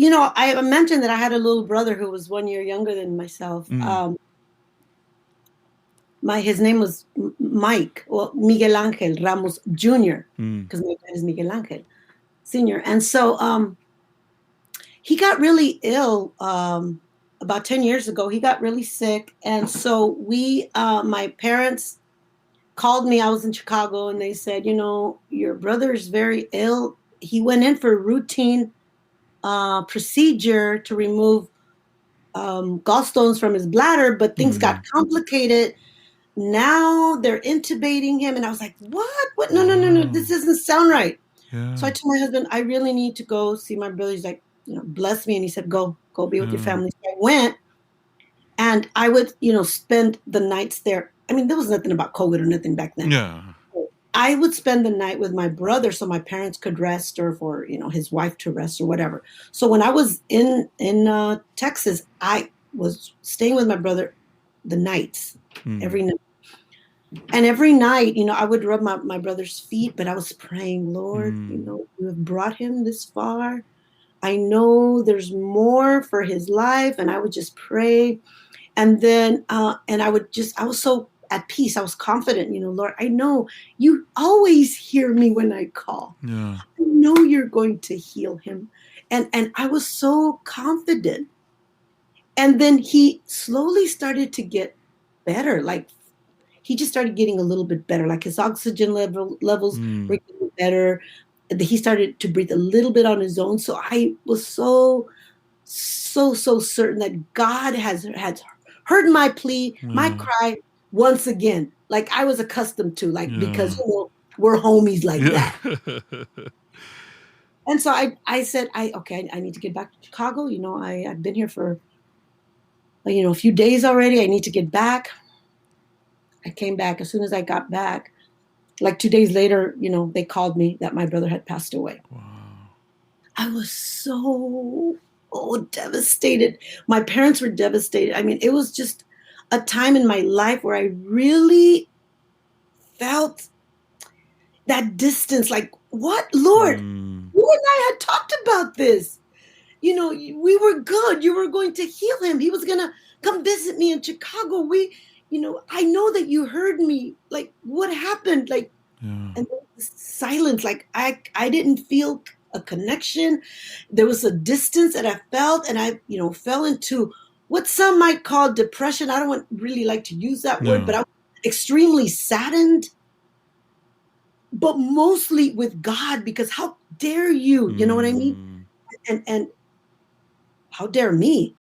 I mentioned that I had a little brother who was 1 year younger than myself. Mm. His name was Mike, well, Miguel Angel Ramos Jr., Mm. because my dad is Miguel Angel Sr. And so he got really ill about 10 years ago. He got really sick. And so my parents called me. I was in Chicago, and they said, your brother's very ill. He went in for a routine procedure to remove gallstones from his bladder, but things got complicated. Now they're intubating him. And I was like, what? No, no, no, no. This doesn't sound right. Yeah. So I told my husband, I really need to go see my brother. He's like, bless me. And he said, go be with your family. So I went, and I would, spend the nights there. I mean, there was nothing about COVID or nothing back then. Yeah. I would spend the night with my brother so my parents could rest, or for, his wife to rest or whatever. So when I was in Texas, I was staying with my brother the nights, every night. And every night, I would rub my brother's feet, but I was praying, Lord, you have brought him this far. I know there's more for his life. And I would just pray. And then, and I was so at peace. I was confident, Lord, I know you always hear me when I call. Yeah. I know you're going to heal him. And I was so confident. And then he slowly started to get better. Like, he just started getting a little bit better. Like, his oxygen levels were getting better. He started to breathe a little bit on his own. So I was so certain that God has heard my plea, my cry once again, like I was accustomed to, because we're homies like that. And so I said, I need to get back to Chicago. I've been here for a few days already. I need to get back. I came back. As soon as I got back, like 2 days later, they called me that my brother had passed away. Wow. I was so devastated. My parents were devastated. I mean, it was just a time in my life where I really felt that distance. Like, what, Lord? You and I had talked about this. We were good. You were going to heal him. He was going to come visit me in Chicago. I know that you heard me. Like, what happened? Like, and there was silence. Like, I didn't feel a connection. There was a distance that I felt, and I, fell into what some might call depression. I don't really like to use that word, but I was extremely saddened, but mostly with God, because how dare you, you know what I mean? And how dare me?